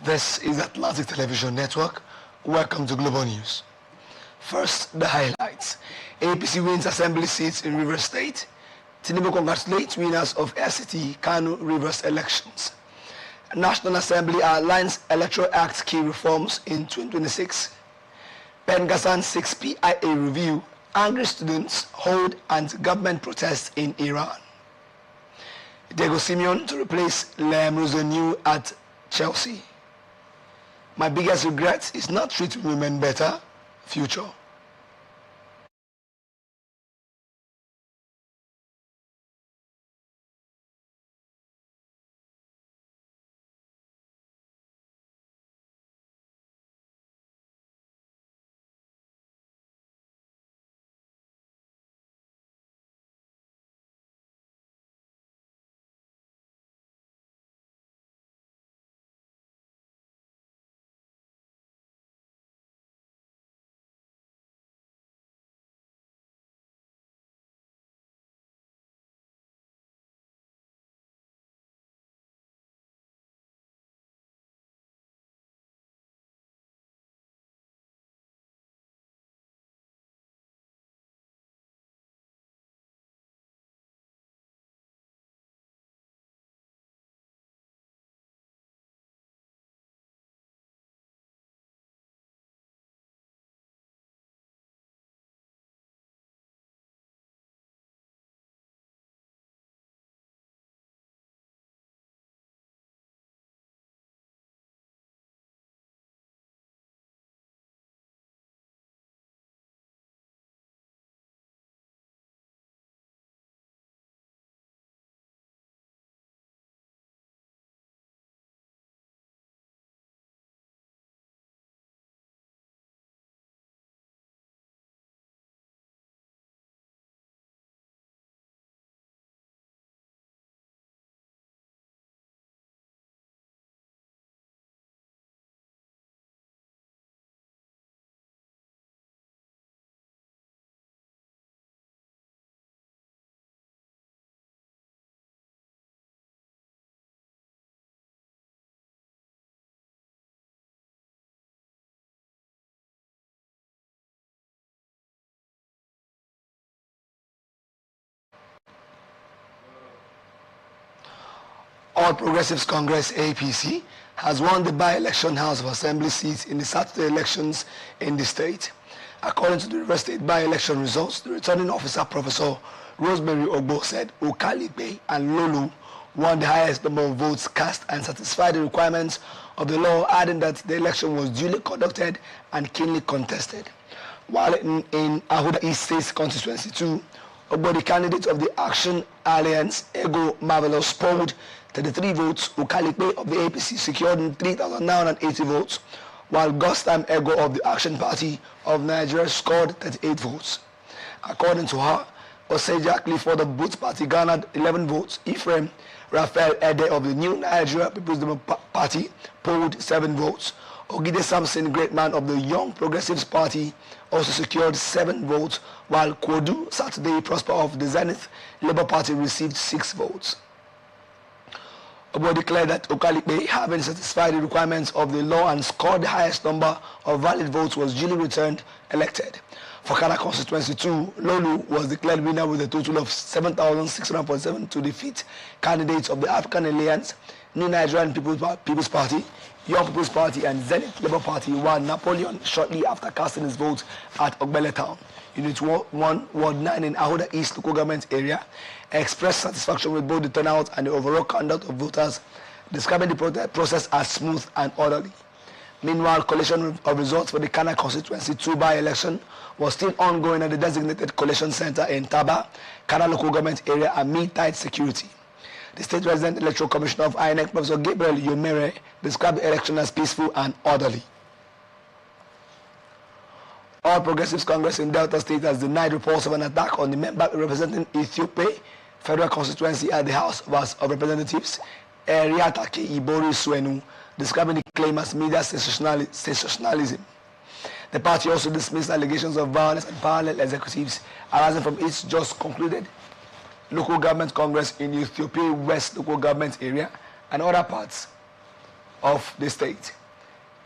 This is Atlantic Television Network. Welcome to Global News. First, the highlights. APC wins assembly seats in Rivers State. Tinubu congratulates winners of FCT Kano Rivers elections. National Assembly outlines Electoral Act key reforms in 2026. Pengassan 6 PIA review. Angry students hold anti-government protests in Iran. Diego Simeon to replace Lem Rosenu at Chelsea. My biggest regret is not treating women better. Future. All Progressives Congress APC has won the by-election House of Assembly seats in the Saturday elections in the state. According to the River State by-election results, the returning officer, Professor Rosemary Ogbo, said Okalipe and Lolu won the highest number of votes cast and satisfied the requirements of the law, adding that the election was duly conducted and keenly contested. While in Ahuda East State Constituency 2, Ogbo, the candidate of the Action Alliance, Ego Marvelous, polled 33 votes. Ukalipe of the APC secured 3,980 votes, while Gostam Ego of the Action Party of Nigeria scored 38 votes. According to her, Oseja Clifford of Boots Party garnered 11 votes. Ephraim Raphael Ede of the New Nigeria People's Democratic Party polled 7 votes. Ogide Samson, great man of the Young Progressives Party, also secured 7 votes, while Kwodu Saturday Prosper of the Zenith Labour Party received 6 votes. Ogbo declared that Okalipe, having satisfied the requirements of the law and scored the highest number of valid votes, was duly returned elected. For Kana Constituency 2, Lolu was declared winner with a total of 7,647 to defeat candidates of the African Alliance, New Nigerian People's Party, Young People's Party, and Zenith Labour Party, while Napoleon, shortly after casting his vote at Ogbele Town, Unit 1, Ward 9 in Ahuda East local government area, expressed satisfaction with both the turnout and the overall conduct of voters, describing the process as smooth and orderly. Meanwhile, collation of results for the Kana Constituency 2 by-election was still ongoing at the designated collation center in Taba, Kana local government area, amid tight security. The State Resident Electoral Commissioner of INEC, Professor Gabriel Yomere, described the election as peaceful and orderly. All Progressives Congress in Delta State has denied reports of an attack on the member representing Ethiopia Federal Constituency at the House of Representatives, Eriatake Ibori Suenu, describing the claim as media sensationalism. The party also dismissed allegations of violence and parallel executives arising from its just concluded local government congress in Ethiopia West local government area and other parts of the state.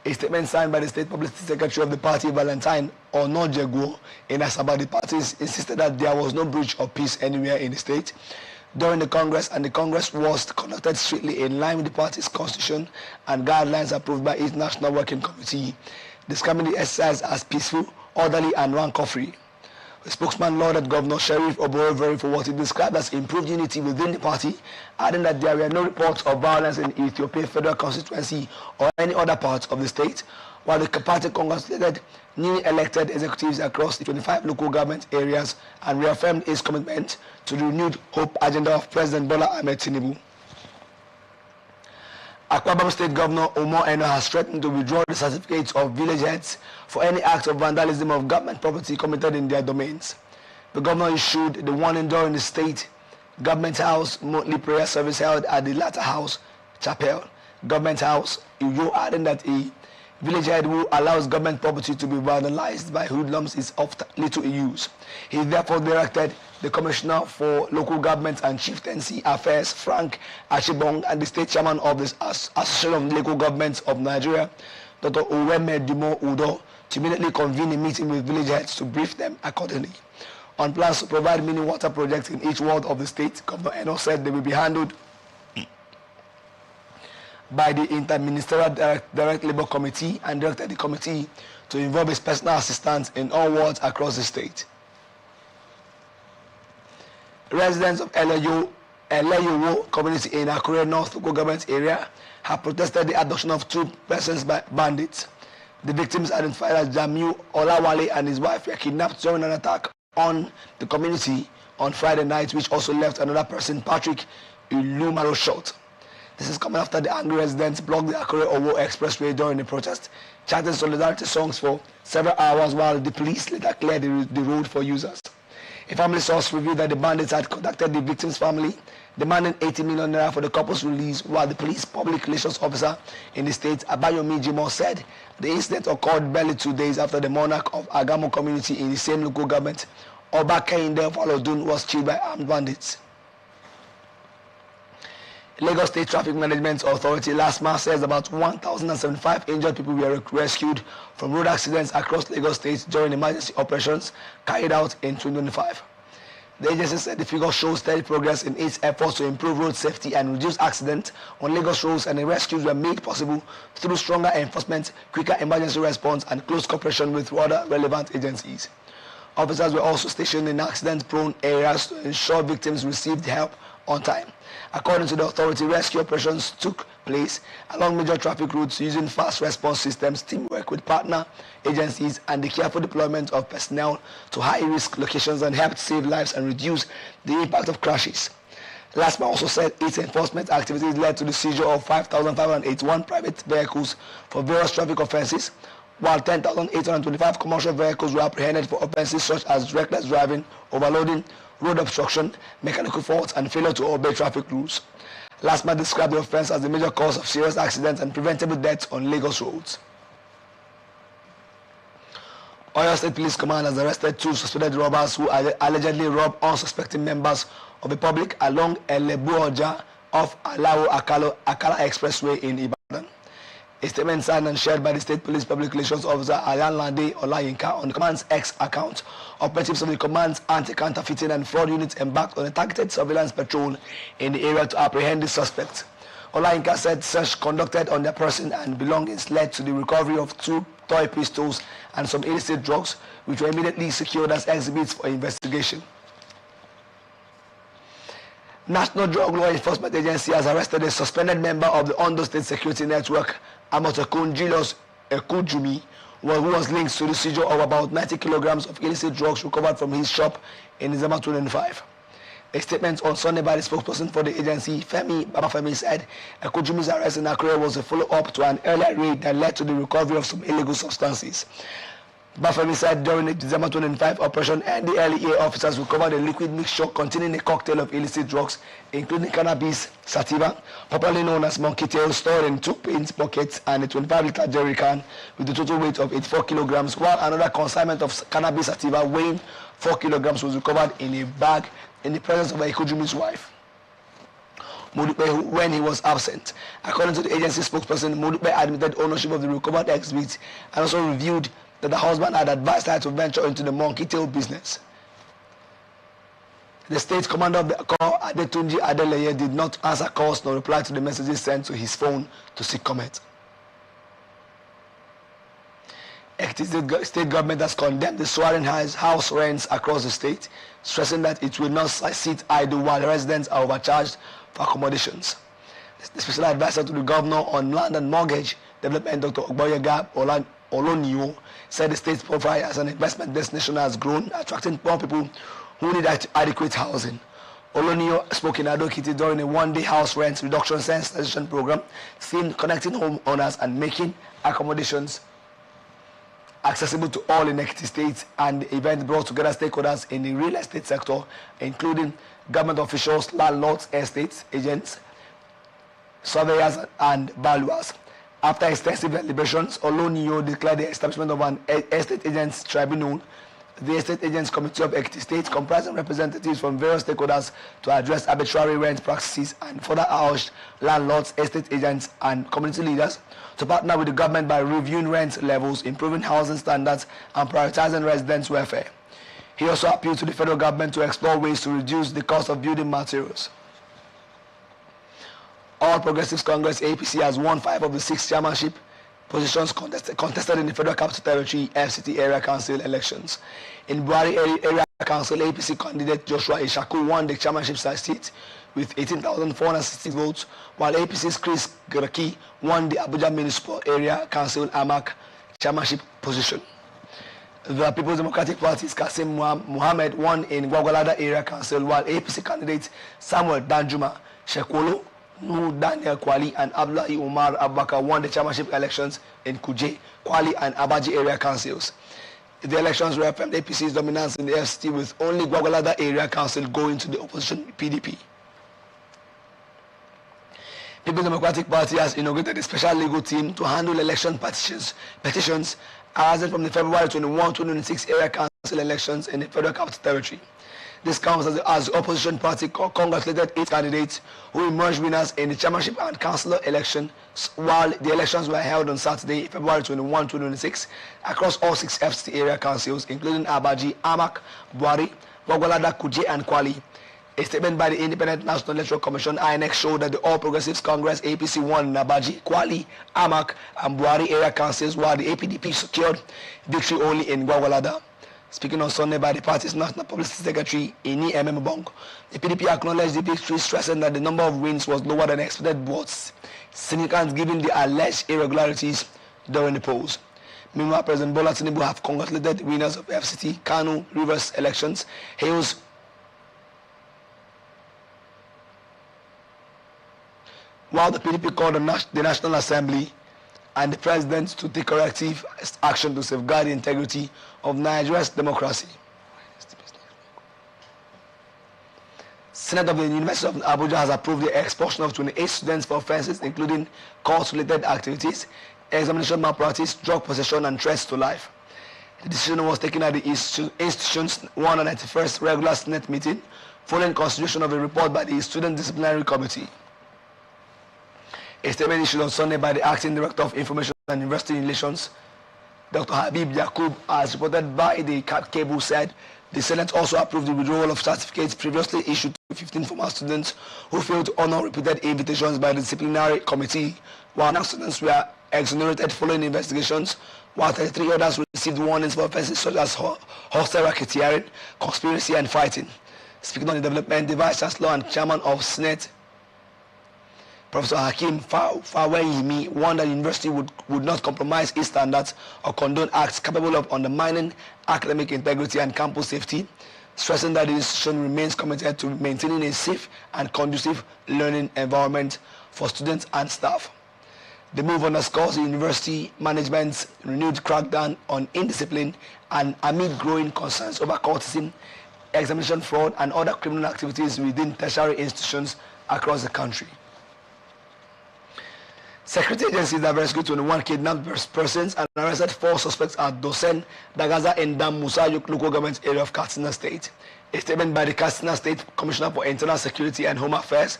A statement signed by the State Publicity Secretary of the party, Valentine Onojegwo, in Asaba, the parties insisted that there was no breach of peace anywhere in the state during the Congress, and the Congress was conducted strictly in line with the party's constitution and guidelines approved by its National Working Committee, describing the exercise as peaceful, orderly, and rancor-free. The spokesman lauded Governor Sheriff Oborevere for what he described as improved unity within the party, adding that there were no reports of violence in Ethiopia Federal Constituency or any other parts of the state, while the party congratulated newly elected executives across the 25 local government areas and reaffirmed its commitment to the renewed hope agenda of President Bola Ahmed Tinubu. Akwa Ibom State Governor Omo Eno has threatened to withdraw the certificates of village heads for any acts of vandalism of government property committed in their domains. The governor issued the warning during the state government house monthly prayer service held at the latter house chapel, government house, Uyo, adding that a village head who allows government property to be vandalized by hoodlums is of little use. He therefore directed the Commissioner for Local Government and Chieftaincy Affairs, Frank Achibong, and the State Chairman of the Association of Local Governments of Nigeria, Dr. Uweme Dimo Udo, to immediately convene a meeting with village heads to brief them accordingly. On plans to provide mini water projects in each ward of the state, Governor Eno said they will be handled by the Interministerial Direct Labour Committee and directed the committee to involve his personal assistants in all wards across the state. Residents of Eleyowo community in Akure North local government area have protested the abduction of 2 persons by bandits. The victims, identified as Jamiu Olawale and his wife, were kidnapped during an attack on the community on Friday night, which also left another person, Patrick Ilumaro, shot. This is coming after the angry residents blocked the Akure-Owo Expressway during the protest, chanting solidarity songs for several hours while the police later cleared the road for users. A family source revealed that the bandits had contacted the victim's family, demanding 80 million naira for the couple's release, while the police public relations officer in the state, Abayomi Jimo, said the incident occurred barely 2 days after the monarch of Agamo community in the same local government, Oba Kehinde Falodun, was killed by armed bandits. Lagos State Traffic Management Authority last month says about 1,075 injured people were rescued from road accidents across Lagos State during emergency operations carried out in 2025. The agency said the figure shows steady progress in its efforts to improve road safety and reduce accidents on Lagos roads, and the rescues were made possible through stronger enforcement, quicker emergency response, and close cooperation with other relevant agencies. Officers were also stationed in accident-prone areas to ensure victims received help on time. According to the authority, rescue operations took place along major traffic routes using fast response systems, teamwork with partner agencies, and the careful deployment of personnel to high-risk locations, and helped save lives and reduce the impact of crashes. LASTMA also said its enforcement activities led to the seizure of 5,581 private vehicles for various traffic offenses, while 10,825 commercial vehicles were apprehended for offenses such as reckless driving, overloading, road obstruction, mechanical faults, and failure to obey traffic rules. LASTMA described the offense as the major cause of serious accidents and preventable deaths on Lagos roads. Oyo State Police Command has arrested 2 suspected robbers who allegedly robbed unsuspecting members of the public along Elebuoja off Alao Akala Expressway in Ibadan. A statement signed and shared by the State Police Public Relations Officer Ayanlade Olayinka on the command's X account, operatives of the command's anti-counterfeiting and fraud units embarked on a targeted surveillance patrol in the area to apprehend the suspects. Olayinka said search conducted on their person and belongings led to the recovery of 2 toy pistols and some illicit drugs, which were immediately secured as exhibits for investigation. National Drug Law Enforcement Agency has arrested a suspended member of the Ondo State Security Network, Amotekun Julius Ekujumi, who was linked to the seizure of about 90 kilograms of illicit drugs recovered from his shop in December 2005. A statement on Sunday by the spokesperson for the agency, Femi Babafemi, said Ekujumi's arrest in Akure was a follow-up to an earlier raid that led to the recovery of some illegal substances. Babafemi said during the December 2005 operation, NDLEA officers recovered a liquid mixture containing a cocktail of illicit drugs, including cannabis sativa, popularly known as monkey tail, stored in 2 paint buckets and a 25-liter jerry can with a total weight of 84 kilograms, while another consignment of cannabis sativa weighing 4 kilograms was recovered in a bag in the presence of Ekujumi's wife. Modupe when he was absent. According to the agency spokesperson, Modupe admitted ownership of the recovered exhibit and also revealed that the husband had advised her to venture into the monkey tail business. The state commander of the corps, Adetunji Adeleye, did not answer calls nor reply to the messages sent to his phone to seek comment. The state government has condemned the soaring house rents across the state, stressing that it will not sit idle while residents are overcharged for accommodations. The special advisor to the governor on land and mortgage development, Dr. Ogboyega Oloniyo, said the state's profile as an investment destination has grown, attracting poor people who need adequate housing. Oloniyo spoke in Ado-Ekiti during a one-day house rent reduction sensitization program themed connecting homeowners and making accommodations accessible to all in Ekiti State, and the event brought together stakeholders in the real estate sector, including government officials, landlords, estate agents, surveyors, and valuers. After extensive deliberations, Oloniyo declared the establishment of an estate agents tribunal, the Estate Agents Committee of Ekiti State, comprising representatives from various stakeholders to address arbitrary rent practices, and further urged landlords, estate agents, and community leaders to partner with the government by reviewing rent levels, improving housing standards, and prioritizing residents' welfare. He also appealed to the federal government to explore ways to reduce the cost of building materials. All Progressives Congress APC has won 5 of the 6 chairmanship positions contested in the Federal Capital Territory FCT Area Council elections. In Buhari Area Council, APC candidate Joshua Ishaku won the chairmanship seat with 18,460 votes, while APC's Chris Geraki won the Abuja Municipal Area Council AMAC chairmanship position. The People's Democratic Party's Kasim Muhammad won in Gwagwalada Area Council, while APC candidates Samuel Danjuma, Shekwolo, Daniel Kwali, and Abdullahi Umar Abubakar won the chairmanship elections in Kuje, Kwali, and Abaji area councils. The elections reaffirmed APC's dominance in the FCT, with only Gwagwalada area council going to the opposition PDP. People's Democratic Party has inaugurated a special legal team to handle election petitions arising from the February 21, 2026 area council elections in the Federal Capital Territory. This comes as the opposition party congratulated 8 candidates who emerged winners in the chairmanship and councillor elections, while the elections were held on Saturday, February 21, 2026, across all 6 FCT area councils, including Abaji, Amak, Buhari, Gwagwalada, Kuje, and Kwali. A statement by the Independent National Electoral Commission (INEC) showed that the All Progressives Congress APC won in Abaji, Kwali, Amak, and Buhari area councils, while the APDP secured victory only in Gwagwalada. Speaking on Sunday by the party's National Publicity Secretary, Ini Ememobong, the PDP acknowledged the victory, stressing that the number of wins was lower than expected, but significant given the alleged irregularities during the polls. Meanwhile, President Bola Tinubu have congratulated winners of FCT, Kano, Rivers elections. While the PDP called the National Assembly and the President to take corrective action to safeguard the integrity of Nigeria's democracy. Senate of the University of Abuja has approved the expulsion of 28 students for offences including court-related activities, examination malpractice, drug possession, and threats to life. The decision was taken at the institution's 191st regular Senate meeting following consideration of a report by the Student Disciplinary Committee. A statement issued on Sunday by the Acting Director of Information and University Relations, Dr. Habib Yakub, as reported by the cable, said the Senate also approved the withdrawal of certificates previously issued to 15 former students who failed to honor repeated invitations by the disciplinary committee, while 9 students were exonerated following investigations, while 33 others received warnings for offences such as hostile racketeering, conspiracy, and fighting. Speaking on the development, the Vice Chancellor and Chairman of Senate, Professor Hakim Faweyimi, warned that the university would not compromise its standards or condone acts capable of undermining academic integrity and campus safety, stressing that the institution remains committed to maintaining a safe and conducive learning environment for students and staff. The move underscores the university management's renewed crackdown on indiscipline and amid growing concerns over courtesy, examination fraud, and other criminal activities within tertiary institutions across the country. Security agencies have rescued 21 kidnapped persons and arrested 4 suspects at Dosen, Dagaza, and Dam Musa local government area of Katsina State. A statement by the Katsina State Commissioner for Internal Security and Home Affairs,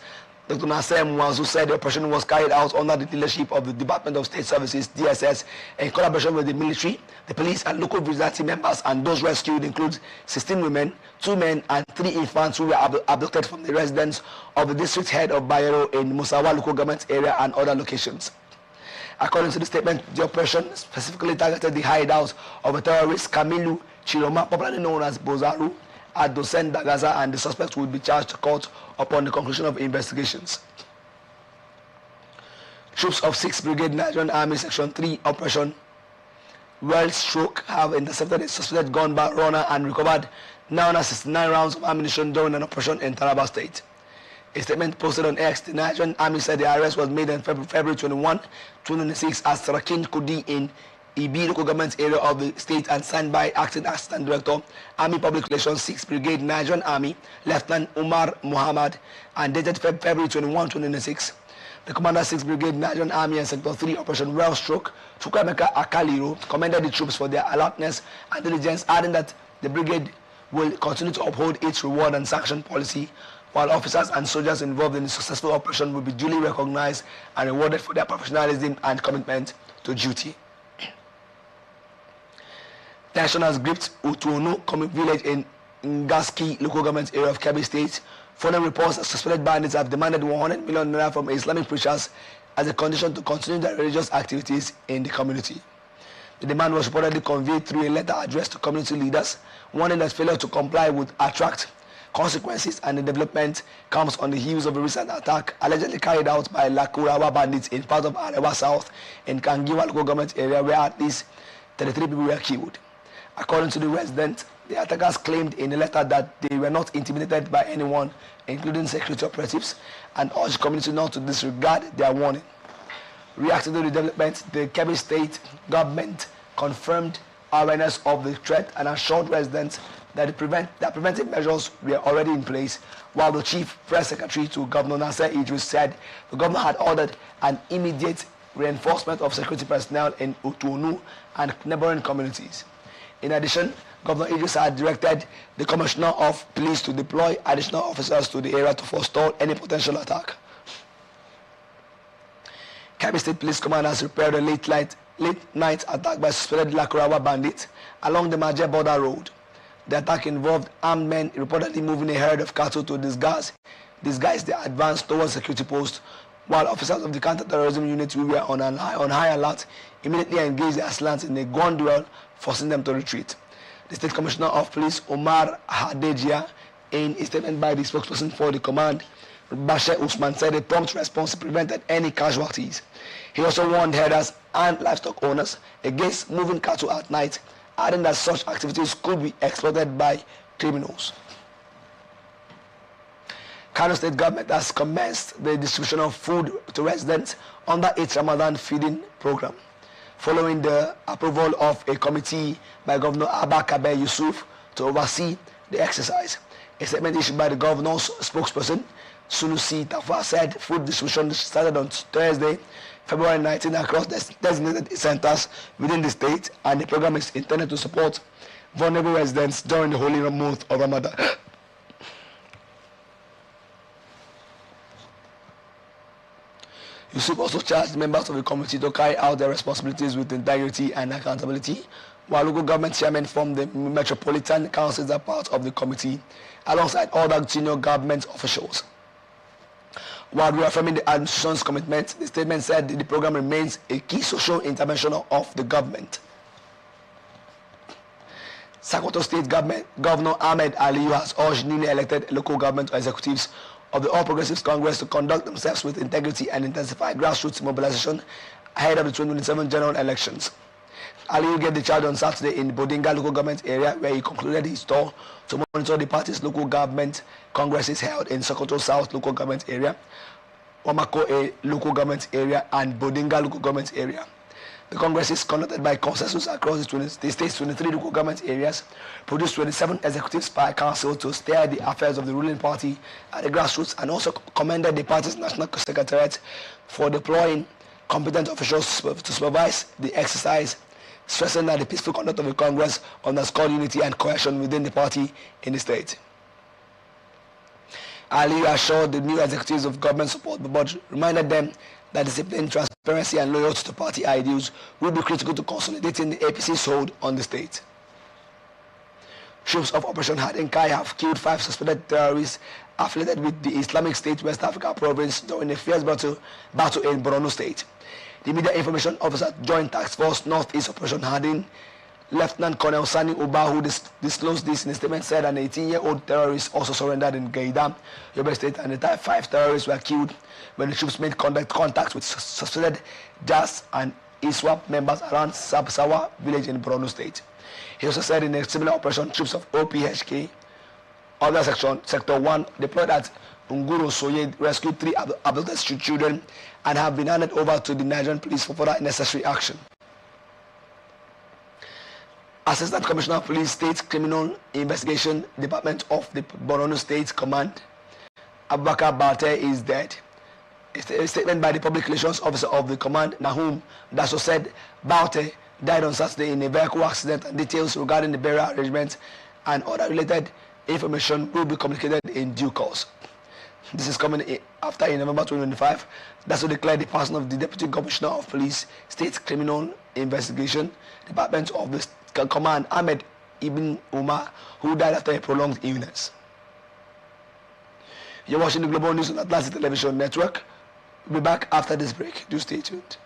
Dr. Nasser Mwanzu said the operation was carried out under the leadership of the Department of State Services, DSS, in collaboration with the military, the police, and local vigilante members, and those rescued include 16 women, 2 men, and 3 infants who were abducted from the residence of the district head of Bayero in Musawa local government area and other locations. According to the statement, the operation specifically targeted the hideout of a terrorist, Kamilu Chiroma, popularly known as Bozaru, at Dosen Dagaza, and the suspect will be charged to court upon the conclusion of investigations. Troops of 6th Brigade Nigerian Army Section 3 Operation World Stroke have intercepted a suspected gun runner and recovered 969 rounds of ammunition during an operation in Taraba State. A statement posted on X, the Nigerian Army said the arrest was made on February 21, 2026 at Sarakin Kudi in Ibi local government area of the state and signed by Acting Assistant Director, Army Public Relations 6th Brigade Nigerian Army, Lieutenant Umar Muhammad, and dated February 21, 2026. The Commander 6th Brigade Nigerian Army and Sector 3 Operation Well Stroke, Chukwemeka Akaliro, commended the troops for their alertness and diligence, adding that the brigade will continue to uphold its reward and sanction policy, while officers and soldiers involved in the successful operation will be duly recognized and rewarded for their professionalism and commitment to duty. Tension has gripped Utuonu village in Ngaski local government area of Kebbi State, following reports that suspected bandits have demanded 100 million naira from Islamic preachers as a condition to continue their religious activities in the community. The demand was reportedly conveyed through a letter addressed to community leaders, warning that failure to comply would attract consequences, and the development comes on the heels of a recent attack allegedly carried out by Lakurawa bandits in part of Arewa South in Kangiwa local government area, where at least 33 people were killed. According to the resident, the attackers claimed in a letter that they were not intimidated by anyone, including security operatives, and urged the community not to disregard their warning. Reacting to the development, the Kebbi State government confirmed awareness of the threat and assured residents that preventive measures were already in place, while the chief press secretary to Governor Nasser Idris said the governor had ordered an immediate reinforcement of security personnel in Utuonu and neighboring communities. In addition, Governor Idris had directed the Commissioner of Police to deploy additional officers to the area to forestall any potential attack. Kebbi State Police Command has repaired a late night attack by suspected Lakurawa bandits along the Maje border road. The attack involved armed men reportedly moving a herd of cattle to disguise their advance towards security posts, while officers of the counter-terrorism unit who were on high alert immediately engaged the assailants in a gun duel, forcing them to retreat. The State Commissioner of Police, Omar Hadejia, in a statement by the spokesperson for the command, Bashir Usman, said a prompt response prevented any casualties. He also warned herders and livestock owners against moving cattle at night, adding that such activities could be exploited by criminals. Kano State government has commenced the distribution of food to residents under its Ramadan feeding program, following the approval of a committee by Governor Abba Kabir Yusuf to oversee the exercise. A statement issued by the governor's spokesperson, Sunusi Tafa, said food distribution started on Thursday, February 19 across designated centers within the state, and the program is intended to support vulnerable residents during the holy month of Ramadan. Yusuf also charged members of the committee to carry out their responsibilities with integrity and accountability, while local government chairmen from the metropolitan councils are part of the committee, alongside other senior government officials. While reaffirming the administration's commitment, the statement said the program remains a key social intervention of the government. Sokoto State Governor Ahmed Aliyu has urged newly elected local government executives of the All Progressives Congress to conduct themselves with integrity and intensify grassroots mobilization ahead of the 2027 general elections. Aliyu gave the charge on Saturday in Bodinga local government area, where he concluded his tour to monitor the party's local government congresses held in Sokoto South local government area, Wamako local government area, and Bodinga local government area. The congresses, conducted by consensus across the state's 23 local government areas, produced 27 executives per council to steer the affairs of the ruling party at the grassroots, and also commended the party's national secretariat for deploying competent officials to supervise the exercise, stressing that the peaceful conduct of the Congress underscored unity and cohesion within the party in the state. Ali assured the new executives of government support, but reminded them that discipline, transparency, and loyalty to party ideals will be critical to consolidating the APC's hold on the state. Troops of Operation Hardin Kai have killed 5 suspected terrorists affiliated with the Islamic State West Africa province during a fierce battle in Borno State. The Media Information Officer Joint Task Force Northeast Operation Hardin, Lieutenant Colonel Sani Uba, who disclosed this in a statement, said an 18-year-old terrorist also surrendered in Gaidam, Yobe State, and the entire 5 terrorists were killed when the troops made contact with suspected JAS and ISWAP members around Sabsawa village in Borno State. He also said in a similar operation, troops of OPHK, other sector 1, deployed at Unguru Soye, rescued 3 abducted children and have been handed over to the Nigerian police for further necessary action. Assistant Commissioner of Police, State Criminal Investigation Department of the Borno State Command, Abubakar Bate, is dead. A statement by the Public Relations Officer of the Command, Nahum Daso, said Bate died on Saturday in a vehicle accident, and details regarding the burial arrangements and other related information will be communicated in due course. This is coming after in November 2025, Daso declared the person of the Deputy Commissioner of Police, State Criminal Investigation Department of the Command, Ahmed Ibn Umar, who died after a prolonged illness. You're watching the Global News on Atlantic Television Network. We'll be back after this break. Do stay tuned.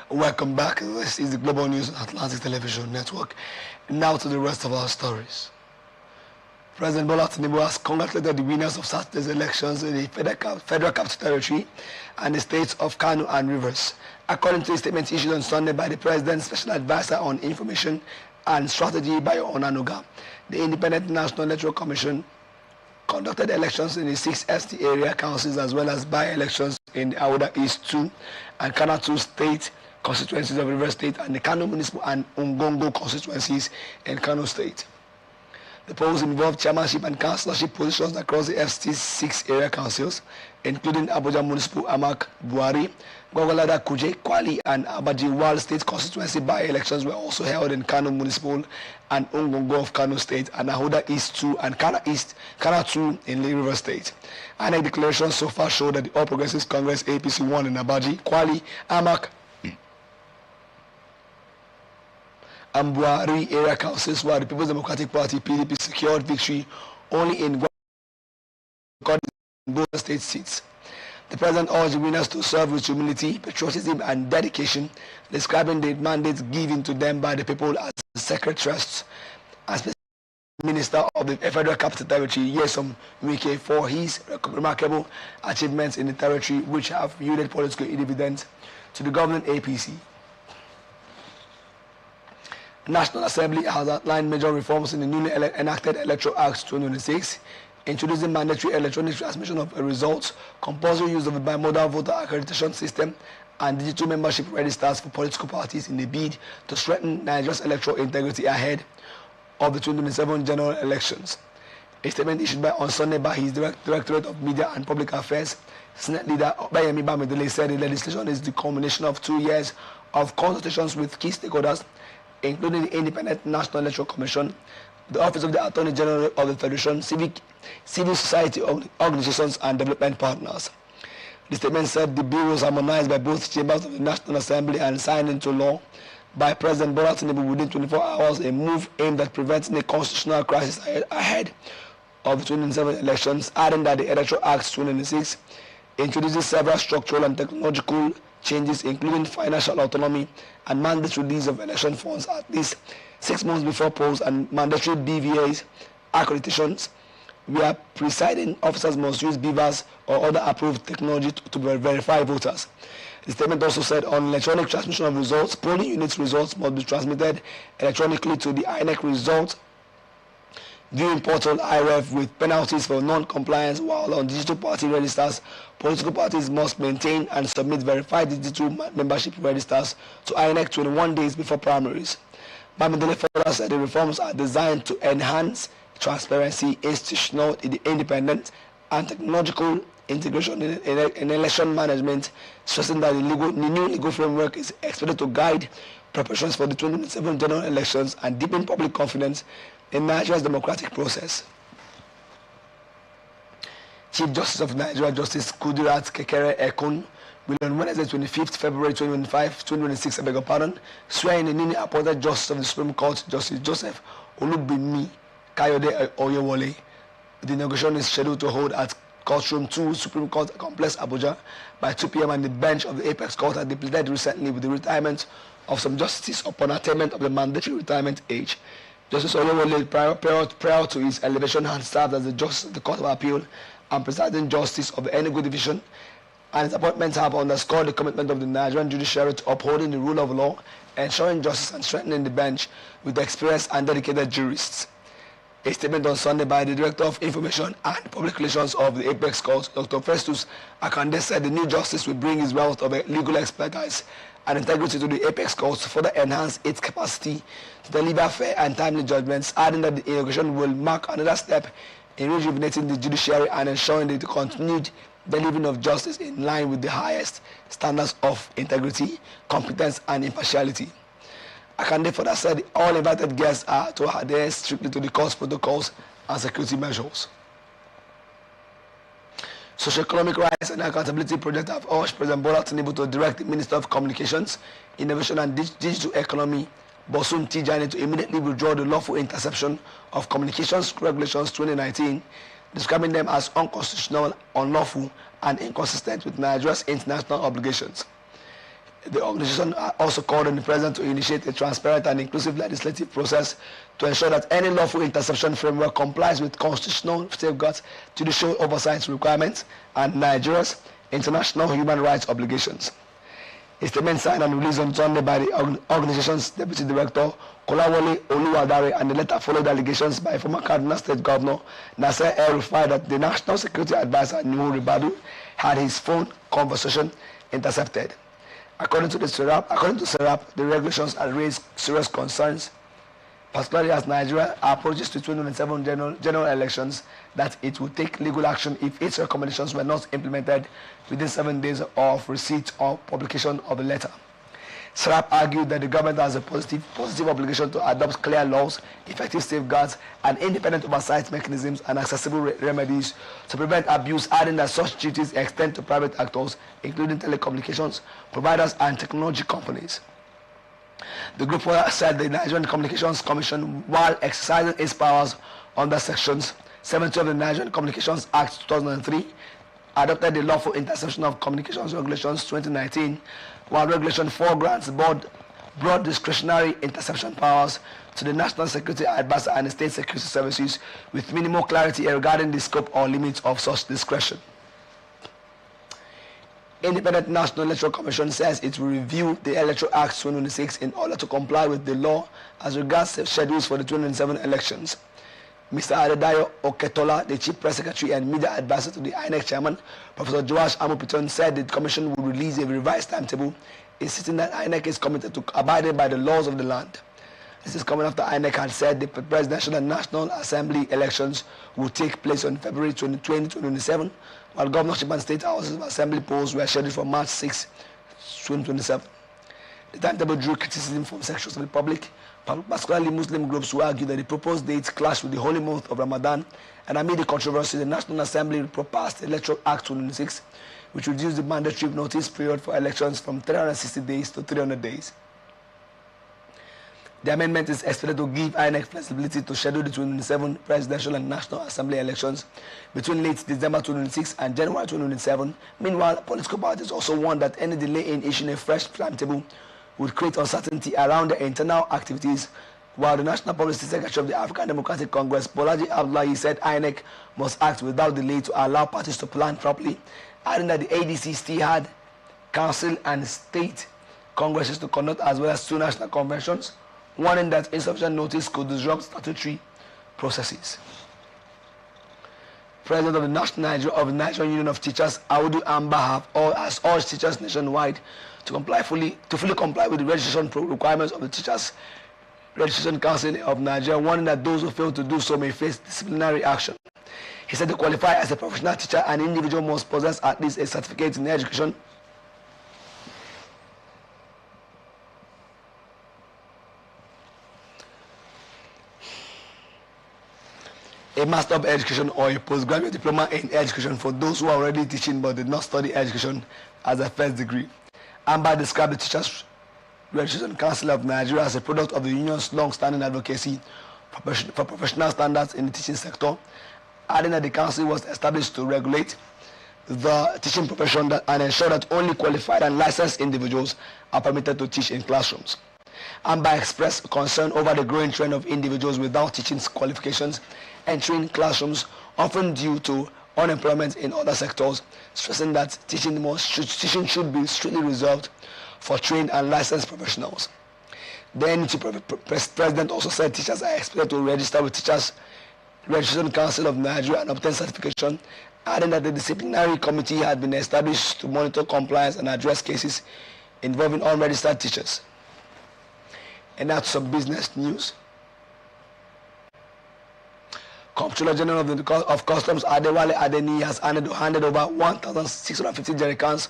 Welcome back. This is the Global News Atlantic Television Network. Now to the rest of our stories. President Bola Tinubu has congratulated the winners of Saturday's elections in the Federal Capital Territory and the states of Kano and Rivers. According to a statement issued on Sunday by the President's Special Advisor on Information and Strategy, Bayo Onanuga, the Independent National Electoral Commission conducted elections in the 6 ST area councils as well as by-elections in the Awuda East 2 and Kana 2 state constituencies of River State and the Kano Municipal and Ungongo constituencies in Kano State. The polls involved chairmanship and councillorship positions across the FCT's 6 area councils, including Abuja Municipal Amak Buhari, Gogolada Kuje, Kwali, and Abaji Wal State constituency by-elections were also held in Kano Municipal and Ungongo of Kano State, and Ahuda East 2 and Kana 2 in River State. INEC declarations so far show that the All Progressives Congress APC won in Abaji, Kwali, Amak, and Buhari area councils, while the People's Democratic Party PDP secured victory only in both state seats. The president urged the winners to serve with humility, patriotism, and dedication, describing the mandates given to them by the people as sacred trusts, as Minister of the Federal Capital Territory, Yesom Wike, for his remarkable achievements in the territory, which have yielded political dividends to the government APC. The National Assembly has outlined major reforms in the newly enacted Electoral Act 2026, introducing mandatory electronic transmission of results, compulsory use of a bimodal voter accreditation system, and digital membership registers for political parties in a bid to strengthen Nigeria's electoral integrity ahead of the 2027 general elections. A statement issued on Sunday by his Directorate of Media and Public Affairs, Senate Leader Bayemi Bamidele said the legislation is the culmination of 2 years of consultations with key stakeholders, including the Independent National Electoral Commission, the Office of the Attorney General of the Federation, civil society organizations, and development partners. The statement said the bill was harmonized by both chambers of the National Assembly and signed into law by President Bola Tinubu within 24 hours, a move aimed at preventing a constitutional crisis ahead of the 2027 elections, adding that the Electoral Act 2026 introduces several structural and technological changes, including financial autonomy and mandatory release of election funds at least 6 months before polls and mandatory BVAs accreditations, where presiding officers must use BVAS or other approved technology to verify voters. The statement also said on electronic transmission of results, polling units results must be transmitted electronically to the INEC results viewing portal IREF with penalties for non-compliance, while on digital party registers, political parties must maintain and submit verified digital membership registers to INEC 21 days before primaries. Bamidele further said the reforms are designed to enhance transparency, institutional independence, and technological integration in election management, stressing that the new legal framework is expected to guide preparations for the 2027 general elections and deepen public confidence in Nigeria's democratic process. Chief Justice of Nigeria, Justice Kudirat Kekere Ekun, will on Wednesday, 25th February 2026, swear in the newly appointed Justice of the Supreme Court, Justice Joseph Olubimi Kayode Oyewole. The inauguration is scheduled to hold at Courtroom 2, Supreme Court Complex, Abuja, by 2 p.m. and the bench of the Apex Court had depleted recently with the retirement of some justices upon attainment of the mandatory retirement age. Justice Oyewole, prior to his elevation, had served as the Justice of the Court of Appeal and Presiding Justice of the Enugu Division, and his appointments have underscored the commitment of the Nigerian judiciary to upholding the rule of law, ensuring justice, and strengthening the bench with experienced and dedicated jurists. A statement on Sunday by the Director of Information and Public Relations of the Apex Court, Dr. Festus Akande, said the new justice will bring his wealth of legal expertise and integrity to the Apex Court to further enhance its capacity to deliver fair and timely judgments, adding that the inauguration will mark another step in rejuvenating the judiciary and ensuring the continued delivering of justice in line with the highest standards of integrity, competence, and impartiality. Akande further said all invited guests are to adhere strictly to the court's protocols and security measures. Socio-economic rights and accountability project have urged President Bola Tinubu to direct the Minister of Communications, Innovation and Digital Economy, Bosun Tijani, to immediately withdraw the lawful interception of communications regulations 2019, describing them as unconstitutional, unlawful, and inconsistent with Nigeria's international obligations. The organization also called on the president to initiate a transparent and inclusive legislative process to ensure that any lawful interception framework complies with constitutional safeguards, judicial oversight requirements, and Nigeria's international human rights obligations. A statement signed and released on Sunday by the organization's deputy director, Kolawole Oluwadare, and the letter followed allegations by former Kaduna State Governor Nasser El-Rufai that the National Security Advisor Nuhu Ribadu had his phone conversation intercepted. According to SERAP, the regulations had raised serious concerns, particularly as Nigeria approaches the 2027 general elections, that it would take legal action if its recommendations were not implemented within 7 days of receipt or publication of the letter. SERAP argued that the government has a positive obligation to adopt clear laws, effective safeguards, and independent oversight mechanisms and accessible remedies to prevent abuse, adding that such duties extend to private actors, including telecommunications providers and technology companies. The group said the Nigerian Communications Commission, while exercising its powers under Sections 70 of the Nigerian Communications Act 2003, adopted the Lawful Interception of Communications Regulations 2019, while Regulation 4 grants broad discretionary interception powers to the National Security Advisor and the State Security Services with minimal clarity regarding the scope or limits of such discretion. Independent National Electoral Commission says it will review the Electoral Act 2026 in order to comply with the law as regards schedules for the 2027 elections. Mr. Adedayo Oketola, the Chief Press Secretary and Media Advisor to the INEC Chairman, Professor Joash Amupiton, said the Commission will release a revised timetable, insisting that INEC is committed to abiding by the laws of the land. This is coming after INEC had said the Presidential and National Assembly elections will take place on February 2027, while governorship and state houses of assembly polls were scheduled for March 6, 2027. The timetable drew criticism from sections of the public, particularly Muslim groups, who argue that the proposed dates clash with the holy month of Ramadan, and amid the controversy, the National Assembly proposed the Electoral Act 2026, which reduced the mandatory notice period for elections from 360 days to 300 days. The amendment is expected to give INEC flexibility to schedule the 2027 Presidential and National Assembly elections between late December 2026 and January 2027. Meanwhile, political parties also warned that any delay in issuing a fresh timetable would create uncertainty around the internal activities, while the National Policy Secretary of the African Democratic Congress, Bolaji Abdullahi, said INEC must act without delay to allow parties to plan properly, adding that the ADC still had council and state congresses to conduct as well as 2 national conventions, warning that insufficient notice could disrupt statutory processes. President of the Nigerian Union of Teachers, Audu Amba, has urged teachers nationwide to fully comply with the registration requirements of the Teachers Registration Council of Nigeria, warning that those who fail to do so may face disciplinary action. He said to qualify as a professional teacher, an individual must possess at least a certificate in education, a Master of Education or a postgraduate diploma in education for those who are already teaching but did not study education as a first degree. Amba described the Teachers Registration Council of Nigeria as a product of the union's long-standing advocacy for professional standards in the teaching sector, adding that the council was established to regulate the teaching profession and ensure that only qualified and licensed individuals are permitted to teach in classrooms. Amba expressed concern over the growing trend of individuals without teaching qualifications entering classrooms, often due to unemployment in other sectors, stressing that teaching should be strictly reserved for trained and licensed professionals. The NUT president also said teachers are expected to register with Teachers Registration Council of Nigeria and obtain certification, adding that the disciplinary committee had been established to monitor compliance and address cases involving unregistered teachers. And that's some business news. Comptroller General of Customs Adewale Adeni has handed over 1,650 jerrycans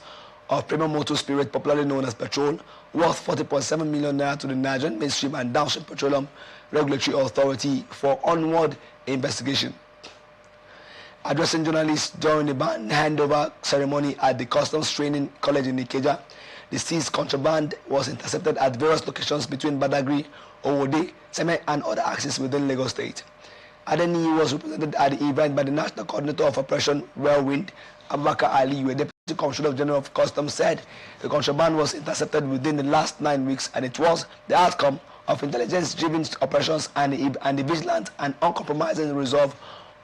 of premium motor spirit, popularly known as petrol, worth 40.7 million naira to the Nigerian Mainstream and Downstream Petroleum Regulatory Authority for onward investigation. Addressing journalists during the handover ceremony at the Customs Training College in Ikeja, the seized contraband was intercepted at various locations between Badagry, Owode, Seme, and other axes within Lagos State. Adeni was represented at the event by the National Coordinator of Operation Whirlwind, Abubakar Ali, The Comptroller General of Customs said the contraband was intercepted within the last 9 weeks, and it was the outcome of intelligence-driven operations and the vigilant and uncompromising resolve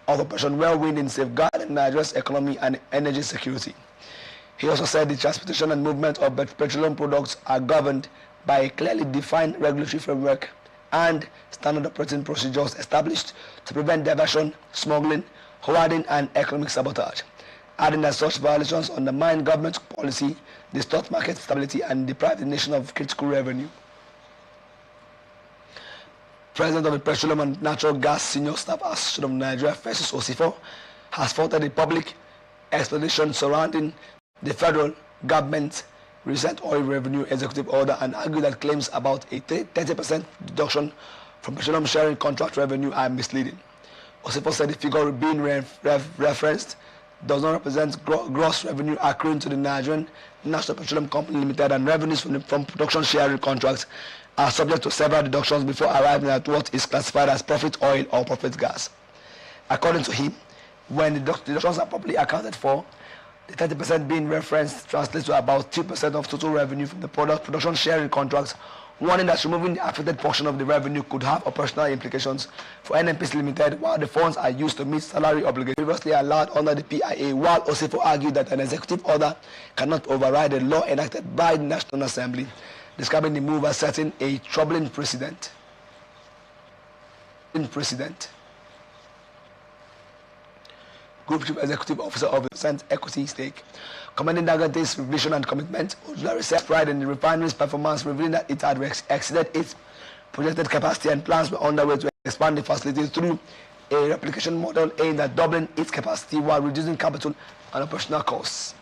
of Operation Whirlwind in safeguarding Nigeria's economy and energy security. He also said the transportation and movement of petroleum products are governed by a clearly defined regulatory framework and standard operating procedures established to prevent diversion, smuggling, hoarding, and economic sabotage, adding that such violations undermine government policy, distort market stability, and deprive the nation of critical revenue. President of the Petroleum and Natural Gas Senior Staff Association of Nigeria, Festus Osifo, has faulted the public explanation surrounding the federal government's recent oil revenue executive order and argued that claims about a 30% deduction from petroleum sharing contract revenue are misleading. Osifo said the figure being referenced does not represent gross revenue accruing to the Nigerian National Petroleum Company Limited, and revenues from production sharing contracts are subject to several deductions before arriving at what is classified as profit oil or profit gas. According to him, when the deductions are properly accounted for, the 30% being referenced translates to about 2% of total revenue from the production sharing contracts, warning that removing the affected portion of the revenue could have operational implications for NNPC Limited, while the funds are used to meet salary obligations previously allowed under the PIA, while Osifo argued that an executive order cannot override a law enacted by the National Assembly, describing the move as setting a troubling precedent. Group Chief Executive Officer of the Cent Equity Stake, commending Dangote's vision and commitment, Ojulari said pride in the refinery's performance, revealing that it had exceeded its projected capacity and plans were underway to expand the facility through a replication model aimed at doubling its capacity while reducing capital and operational costs.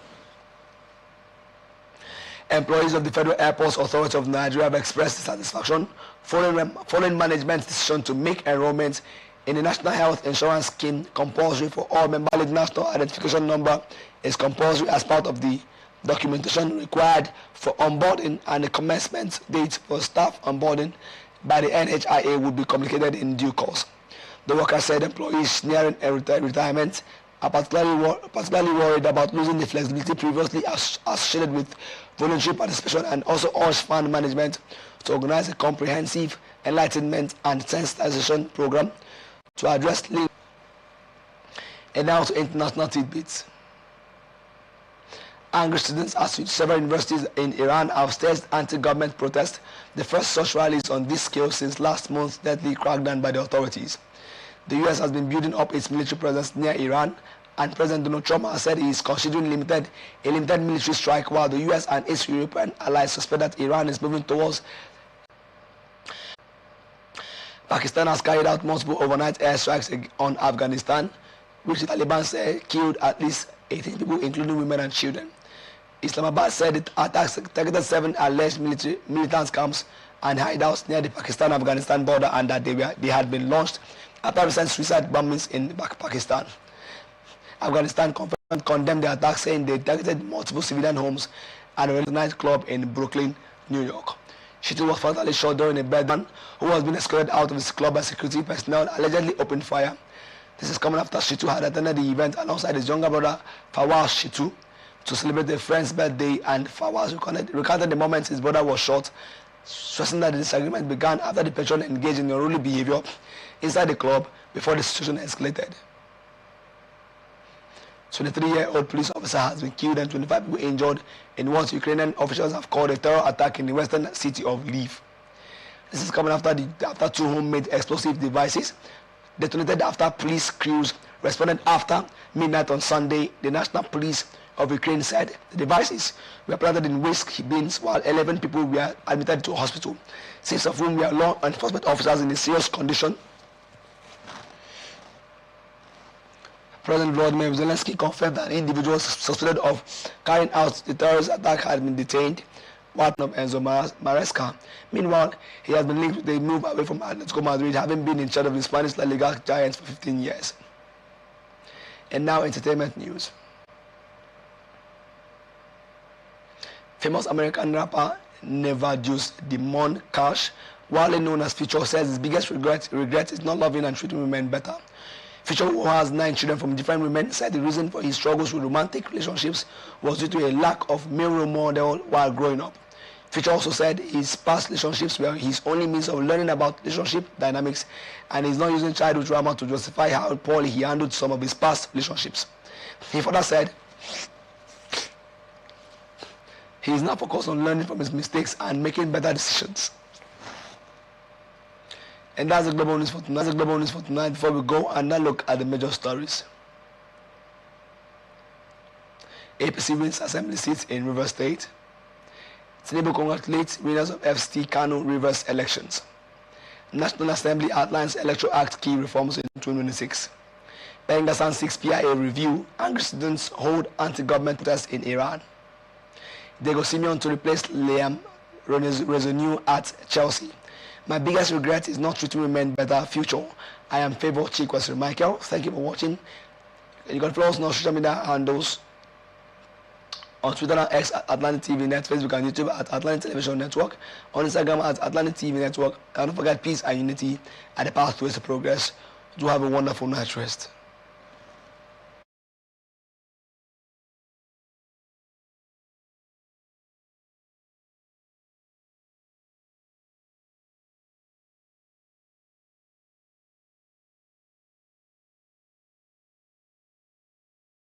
Employees of the Federal Airports Authority of Nigeria have expressed satisfaction following management's decision to make enrollment in the National Health Insurance Scheme compulsory for all members. The national identification number is compulsory as part of the documentation required for onboarding, and the commencement date for staff onboarding by the NHIA will be communicated in due course. The worker said employees nearing retirement are particularly worried about losing the flexibility previously associated with voluntary participation, and also urged fund management to organize a comprehensive enlightenment and sensitization program to address. And now to international tidbits. Angry students at several universities in Iran have staged anti-government protests, the first such rallies on this scale since last month's deadly crackdown by the authorities. The US has been building up its military presence near Iran, and President Donald Trump has said he is considering a limited military strike, while the US and its European allies suspect that Iran is moving towards. Pakistan has carried out multiple overnight airstrikes on Afghanistan, which the Taliban say killed at least 18 people, including women and children. Islamabad said it attacks targeted 7 alleged militant camps and hideouts near the Pakistan-Afghanistan border, and that they had been launched after recent suicide bombings in Pakistan. Afghanistan condemned the attack, saying they targeted multiple civilian homes and a nightclub in Brooklyn, New York. Shitu was fatally shot during a bedman who was being escorted out of his club by security personnel, allegedly opened fire. This is coming after Shitu had attended the event alongside his younger brother Fawaz Shitu to celebrate a friend's birthday, and Fawaz recounted the moment his brother was shot, stressing that the disagreement began after the patron engaged in unruly behavior inside the club before the situation escalated. 23-year-old police officer has been killed and 25 people injured in what Ukrainian officials have called a terror attack in the western city of Lviv. This is coming after 2 homemade explosive devices detonated after police crews responded after midnight on Sunday. The National Police of Ukraine said the devices were planted in waste bins while 11 people were admitted to hospital, 6 of whom were law enforcement officers in a serious condition. President Volodymyr Zelensky confirmed that individuals suspected of carrying out the terrorist attack had been detained, while of Enzo Maresca. Meanwhile, he has been linked with a move away from Atletico Madrid, having been in charge of the Spanish La Liga Giants for 15 years. And now entertainment news. Famous American rapper Nevadius Demon Cash, widely known as Future, says his biggest regret is not loving and treating women better. Future, who has 9 children from different women, said the reason for his struggles with romantic relationships was due to a lack of male role model while growing up. Future also said his past relationships were his only means of learning about relationship dynamics, and he's not using childhood trauma to justify how poorly he handled some of his past relationships. He further said he is now focused on learning from his mistakes and making better decisions. And that's the global news for tonight. Before we go and now look at the major stories. APC wins assembly seats in Rivers State. Tinubu congratulates winners of FCT Kano Rivers elections. National Assembly outlines Electoral Act key reforms in 2026. Pengasan 6 PIA review. Angry students hold anti-government protests in Iran. Diego Simeon to replace Liam Rezonu at Chelsea. My biggest regret is not treating women better. Future. I am Favor Chikwesi Michael. Thank you for watching. You can follow us on our social media handles on Twitter and X at Atlantic TV Net, Facebook and YouTube at Atlantic Television Network, on Instagram at Atlantic TV Network. And don't forget peace and unity at the pathways to progress. Do have a wonderful night rest.